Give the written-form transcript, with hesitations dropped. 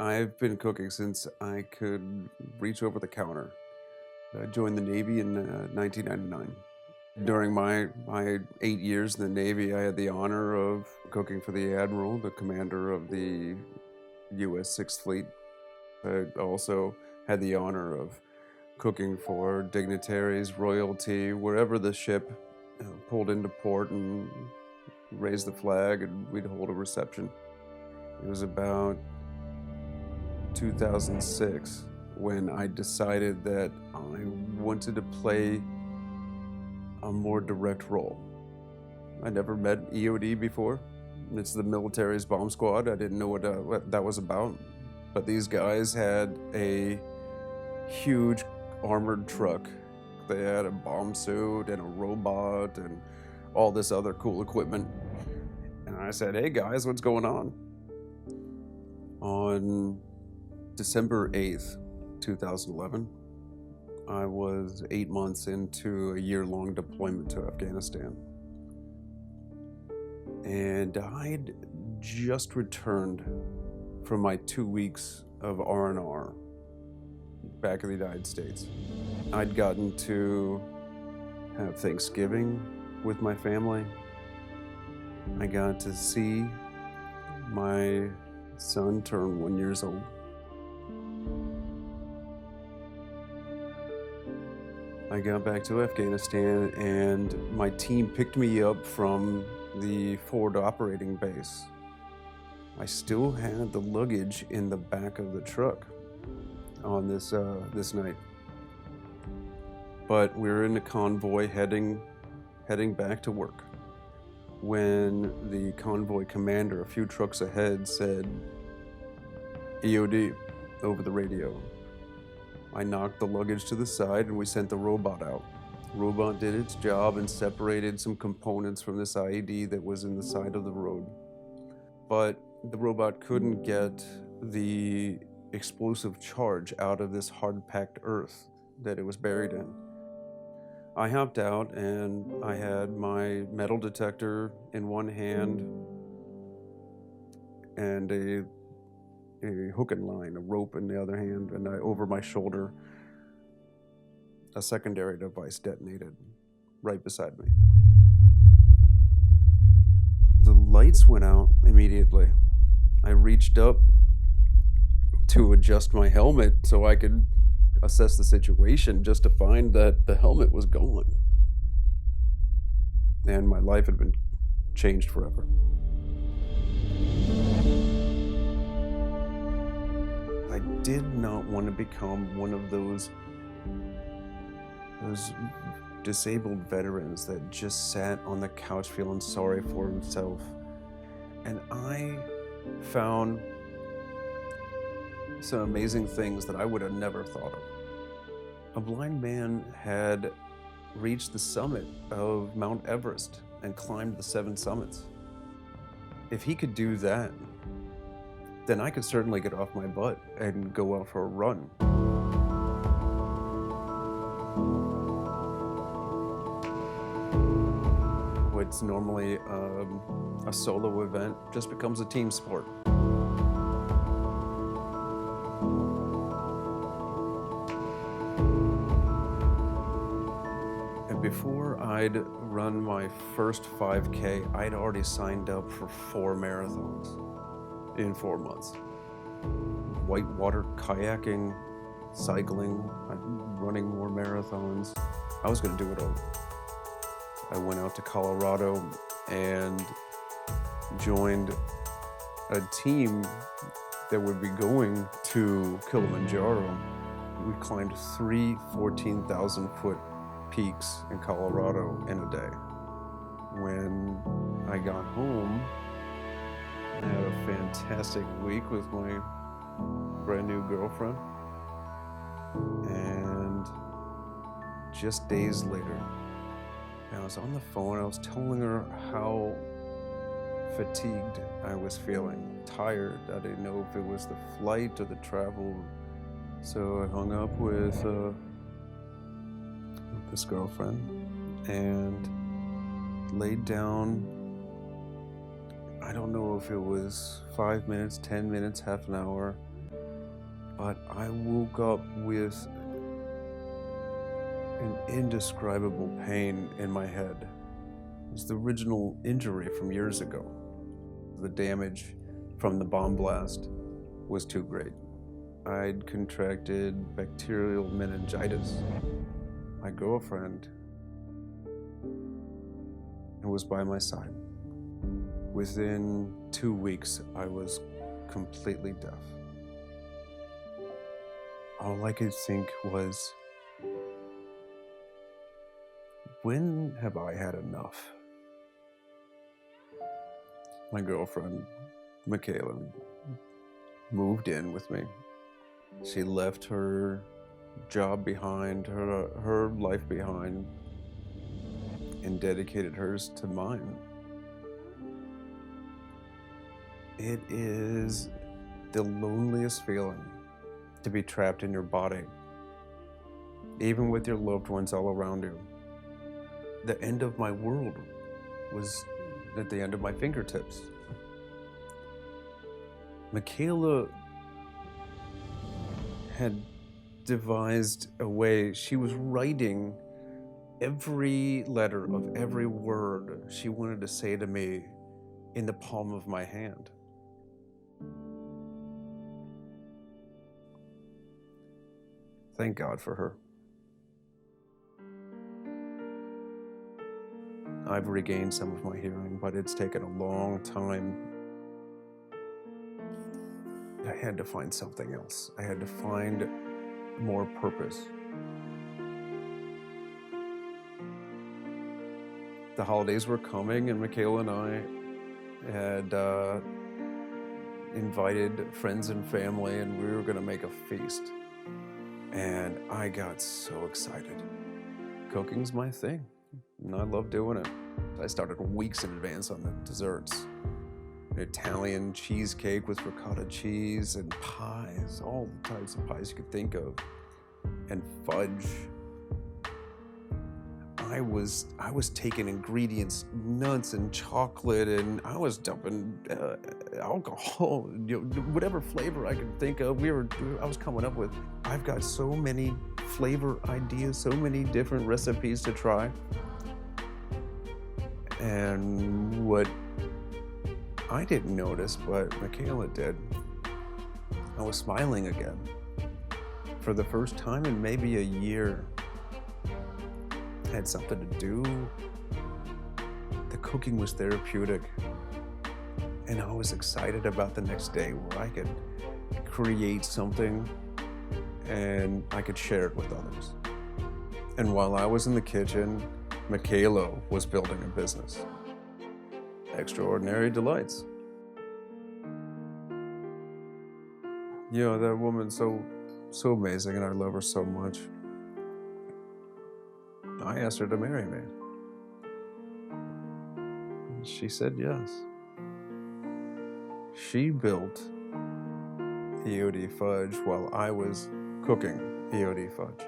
I've been cooking since I could reach over the counter. I joined the Navy in 1999. During my 8 years in the Navy, I had the honor of cooking for the Admiral, the commander of the U.S. Sixth Fleet. I also had the honor of cooking for dignitaries, royalty, wherever the ship pulled into port and raised the flag, and we'd hold a reception. It was about 2006 when I decided that I wanted to play a more direct role. I never met EOD before. It's the military's bomb squad. I didn't know what that was about. But these guys had a huge armored truck. They had a bomb suit and a robot and all this other cool equipment. And I said, "Hey guys, what's going on?" On December 8th, 2011, I was 8 months into a year-long deployment to Afghanistan. And I'd just returned from my 2 weeks of R&R back in the United States. I'd gotten to have Thanksgiving with my family. I got to see my son turn 1 year old. I got back to Afghanistan and my team picked me up from the forward operating base. I still had the luggage in the back of the truck on this night. But we were in a convoy heading back to work when the convoy commander a few trucks ahead said, "EOD," over the radio. I knocked the luggage to the side and we sent the robot out. The robot did its job and separated some components from this IED that was in the side of the road. But the robot couldn't get the explosive charge out of this hard-packed earth that it was buried in. I hopped out and I had my metal detector in one hand and a hook and line, a rope in the other hand, and over my shoulder, a secondary device detonated right beside me. The lights went out immediately. I reached up to adjust my helmet so I could assess the situation, just to find that the helmet was gone. And my life had been changed forever. I did not want to become one of those disabled veterans that just sat on the couch feeling sorry for himself. And I found some amazing things that I would have never thought of. A blind man had reached the summit of Mount Everest and climbed the 7 summits. If he could do that, then I could certainly get off my butt and go out for a run. What's normally a solo event just becomes a team sport. And before I'd run my first 5K, I'd already signed up for 4 marathons in 4 months. Whitewater kayaking, cycling, running more marathons. I was gonna do it all. I went out to Colorado and joined a team that would be going to Kilimanjaro. We climbed 3 14,000-foot peaks in Colorado in a day. When I got home, I had a fantastic week with my brand new girlfriend. And just days later, I was on the phone, I was telling her how fatigued I was feeling, tired. I didn't know if it was the flight or the travel. So I hung up with this girlfriend and laid down. I don't know if it was 5 minutes, 10 minutes, half an hour. but I woke up with an indescribable pain in my head. It was the original injury from years ago. The damage from the bomb blast was too great. I'd contracted bacterial meningitis. My girlfriend was by my side. Within 2 weeks, I was completely deaf. All I could think was, when have I had enough? My girlfriend, Michaela, moved in with me. She left her job behind, her life behind, and dedicated hers to mine. It is the loneliest feeling to be trapped in your body, even with your loved ones all around you. The end of my world was at the end of my fingertips. Michaela had devised a way. She was writing every letter of every word she wanted to say to me in the palm of my hand. Thank God for her. I've regained some of my hearing, but it's taken a long time. I had to find something else. I had to find more purpose. The holidays were coming, and Michaela and I had invited friends and family, and we were going to make a feast. And I got so excited. Cooking's my thing, and I love doing it. I started weeks in advance on the desserts. An Italian cheesecake with ricotta cheese and pies, all the types of pies you could think of, and fudge. I was taking ingredients, nuts and chocolate, and I was dumping alcohol, whatever flavor I could think of. I was coming up with. I've got so many flavor ideas, so many different recipes to try. And what I didn't notice, but Michaela did, I was smiling again. For the first time in maybe a year. I had something to do. The cooking was therapeutic. And I was excited about the next day where I could create something and I could share it with others. And while I was in the kitchen, Michaela was building a business. Extraordinary Delights. You know, that woman's so amazing, and I love her so much. I asked her to marry me. She said yes. She built EOD Fudge while I was cooking EOD Fudge.